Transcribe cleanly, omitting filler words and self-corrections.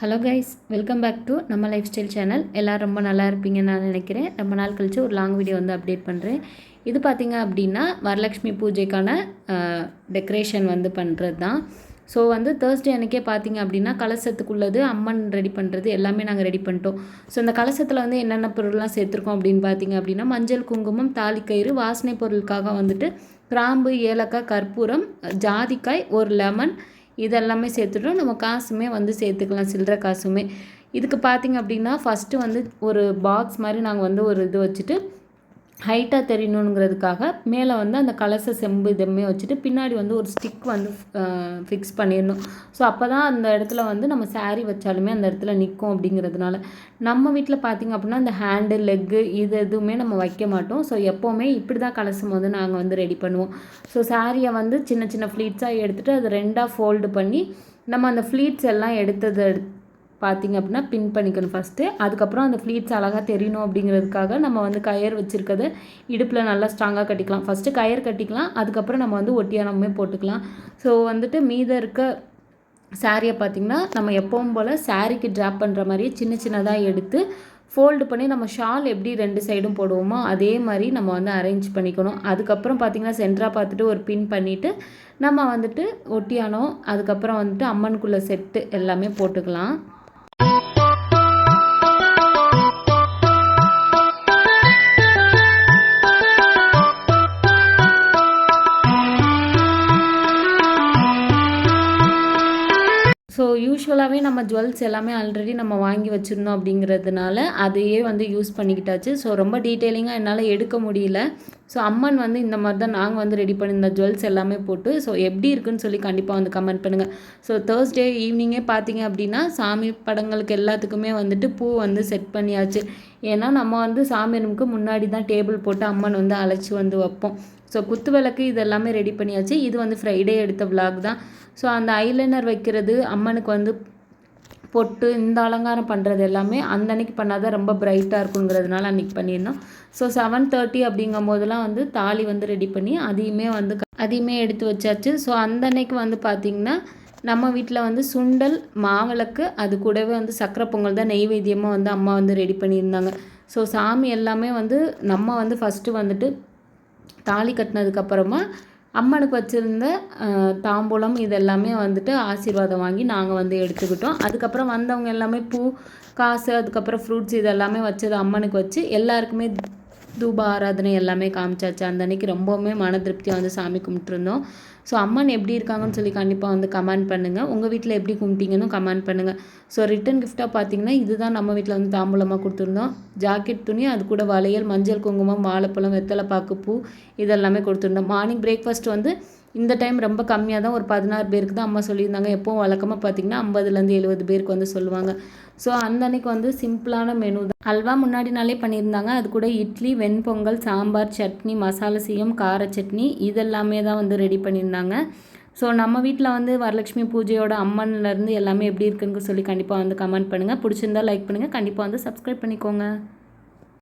Hello guys, welcome back to நம்ம lifestyle channel. எல்லோரும் ரொம்ப நல்லா இருப்பீங்கன்னு நான் நினைக்கிறேன். ரொம்ப நாள் கழித்து ஒரு லாங் வீடியோ வந்து அப்டேட் பண்ணுறேன். இது பார்த்திங்க அப்படின்னா வரலட்சுமி பூஜைக்கான டெக்கரேஷன் வந்து பண்ணுறது தான். ஸோ வந்து தேர்ஸ்டே அன்றைக்கே பார்த்திங்க அப்படின்னா கலசத்துக்குள்ளது அம்மன் ரெடி பண்ணுறது எல்லாமே நாங்கள் ரெடி பண்ணிட்டோம். ஸோ இந்த கலசத்தில் வந்து என்னென்ன பொருள்லாம் சேர்த்துருக்கோம் அப்படின்னு பார்த்திங்க அப்படின்னா மஞ்சள், குங்குமம், தாலிக்கயிறு, வாசனை பொருளுக்காக வந்துட்டு கிராம்பு, ஏலக்காய், கற்பூரம், ஜாதிக்காய், ஒரு லெமன் இதெல்லாமே சேர்த்துட்டோம். நம்ம காசுமே வந்து சேர்த்துக்கலாம், சில்லற காசுமே. இதுக்கு பார்த்திங்க அப்படின்னா ஃபஸ்ட்டு வந்து ஒரு பாக்ஸ் மாதிரி நாங்கள் வந்து ஒரு இது வச்சுட்டு ஹைட்டாக தெரியணுங்கிறதுக்காக மேலே வந்து அந்த கலச செம்பு இதமே வச்சுட்டு பின்னாடி வந்து ஒரு ஸ்டிக் வந்து ஃபிக்ஸ் பண்ணிடணும். ஸோ அப்போ தான் அந்த இடத்துல வந்து நம்ம சாரீ வச்சாலுமே அந்த இடத்துல நிற்கும். அப்படிங்கிறதுனால நம்ம வீட்டில் பார்த்திங்க அப்படின்னா இந்த ஹேண்டு, லெக்கு இது எதுவுமே நம்ம வைக்க மாட்டோம். ஸோ எப்போவுமே இப்படி தான் கலசம் வந்து நாங்கள் வந்து ரெடி பண்ணுவோம். ஸோ சாரியை வந்து சின்ன சின்ன ஃப்ளீட்ஸாக எடுத்துகிட்டு அது ரெண்டாக ஃபோல்டு பண்ணி நம்ம அந்த ஃப்ளீட்ஸ் எல்லாம் எடுத்தது பார்த்திங்க அப்படின்னா பின் பண்ணிக்கணும் ஃபஸ்ட்டு. அதுக்கப்புறம் அந்த ஃப்ளீட்ஸ் அழகாக தெரியணும் அப்படிங்கிறதுக்காக நம்ம வந்து கயர் வச்சுருக்கதை இடுப்பில் நல்லா ஸ்ட்ராங்காக கட்டிக்கலாம். ஃபஸ்ட்டு கயர் கட்டிக்கலாம், அதுக்கப்புறம் நம்ம வந்து ஒட்டியானமே போட்டுக்கலாம். ஸோ வந்துட்டு மீதம் இருக்க சாரியை பார்த்திங்கன்னா நம்ம எப்பவும் போல் சாரிக்கு ட்ராப் பண்ணுற மாதிரியே சின்ன சின்னதாக எடுத்து ஃபோல்டு பண்ணி நம்ம ஷால் எப்படி ரெண்டு சைடும் போடுவோமோ அதே மாதிரி நம்ம வந்து அரேஞ்ச் பண்ணிக்கணும். அதுக்கப்புறம் பார்த்திங்கன்னா சென்டராக பார்த்துட்டு ஒரு பின் பண்ணிவிட்டு நம்ம வந்துட்டு ஒட்டியானோ அதுக்கப்புறம் வந்துட்டு அம்மனுக்குள்ளே செட்டு எல்லாமே போட்டுக்கலாம். ஸோ யூஸ்வலாகவே நம்ம ஜுவல்ஸ் எல்லாமே ஆல்ரெடி நம்ம வாங்கி வச்சுருந்தோம் அப்படிங்கிறதுனால அதையே வந்து யூஸ் பண்ணிக்கிட்டாச்சு. ஸோ ரொம்ப டீட்டெயிலிங்காக என்னால் எடுக்க முடியல. ஸோ அம்மன் வந்து இந்த மாதிரி தான் நாங்கள் வந்து ரெடி பண்ணியிருந்த ஜுவல்ஸ் எல்லாமே போட்டு ஸோ எப்படி இருக்குன்னு சொல்லி கண்டிப்பாக வந்து கமெண்ட் பண்ணுங்கள். ஸோ தேர்ஸ்டே ஈவினிங்கே பார்த்தீங்க அப்படின்னா சாமி படங்களுக்கு எல்லாத்துக்குமே வந்துட்டு பூ வந்து செட் பண்ணியாச்சு. ஏன்னா நம்ம வந்து சாமி ரூமுக்கு முன்னாடி தான் டேபிள் போட்டு அம்மன் வந்து அழைச்சி வந்து வைப்போம். ஸோ குத்து விளக்கு இது எல்லாமே ரெடி பண்ணியாச்சு. இது வந்து ஃப்ரைடே எடுத்த விலாக் தான். ஸோ அந்த ஐலைனர் வைக்கிறது, அம்மனுக்கு வந்து பொட்டு, இந்த அலங்காரம் பண்ணுறது எல்லாமே அந்த அன்றைக்கி பண்ணால் தான் ரொம்ப பிரைட்டாக இருக்குங்கிறதுனால அன்றைக்கி பண்ணியிருந்தோம். ஸோ 7:30 அப்படிங்கும் போதெல்லாம் வந்து தாலி வந்து ரெடி பண்ணி அதையுமே எடுத்து வச்சாச்சு. ஸோ அந்த அன்னைக்கு வந்து பார்த்திங்கன்னா நம்ம வீட்டில் வந்து சுண்டல், மாவிளக்கு, அது கூடவே வந்து சக்கரை பொங்கல் தான் நெய்வேத்தியமாக வந்து அம்மா வந்து ரெடி பண்ணியிருந்தாங்க. ஸோ சாமி எல்லாமே வந்து நம்ம வந்து ஃபஸ்ட்டு வந்துட்டு தாலி கட்டினதுக்கப்புறமா அம்மனுக்கு வச்சுருந்த தாம்பூலம் இதெல்லாமே வந்துட்டு ஆசீர்வாதம் வாங்கி நாங்கள் வந்து எடுத்துக்கிட்டோம். அதுக்கப்புறம் வந்தவங்க எல்லாமே பூ, காசு, அதுக்கப்புறம் ஃப்ரூட்ஸ் இதெல்லாமே வச்சது அம்மனுக்கு வச்சு எல்லாருக்குமே தூப ஆராதனை எல்லாமே காமிச்சாச்சு. அந்த அன்றைக்கி ரொம்பவுமே மன திருப்தியாக வந்து சாமி கும்பிட்டுருந்தோம். ஸோ அம்மன் எப்படி இருக்காங்கன்னு சொல்லி கண்டிப்பாக வந்து கமெண்ட் பண்ணுங்கள். உங்கள் வீட்டில் எப்படி கும்பிட்டீங்கன்னு கமெண்ட் பண்ணுங்கள். ஸோ ரிட்டன் கிஃப்ட்டாக பார்த்தீங்கன்னா இதுதான் நம்ம வீட்டில் வந்து தாம்பூலமாக கொடுத்துருந்தோம். ஜாக்கெட் துணி, அது கூட வளையல், மஞ்சள், குங்குமம், வாழைப்பழம், வெத்தலை பாக்கு, பூ இதெல்லாமே கொடுத்துருந்தோம். மார்னிங் பிரேக்ஃபாஸ்ட் வந்து இந்த டைம் ரொம்ப கம்மியாக தான், ஒரு 16 பேருக்கு தான் அம்மா சொல்லியிருந்தாங்க. எப்போவும் வழக்கமாக பார்த்திங்கன்னா 50லேருந்து 70 பேருக்கு வந்து சொல்லுவாங்க. ஸோ அந்த அன்றைக்கி வந்து சிம்பிளான மெனு தான். அல்வா முன்னாடி நாளே பண்ணியிருந்தாங்க. அது கூட இட்லி, வெண்பொங்கல், சாம்பார், சட்னி, மசாலா சீயம், கார சட்னி இதெல்லாமே தான் வந்து ரெடி பண்ணியிருந்தாங்க. ஸோ நம்ம வீட்டில் வந்து வரலட்சுமி பூஜையோட அம்மன்லேருந்து எல்லாமே எப்படி இருக்குன்னு சொல்லி கண்டிப்பாக வந்து கமெண்ட் பண்ணுங்கள். பிடிச்சிருந்தா லைக் பண்ணுங்கள். கண்டிப்பாக வந்து சப்ஸ்கிரைப் பண்ணிக்கோங்க.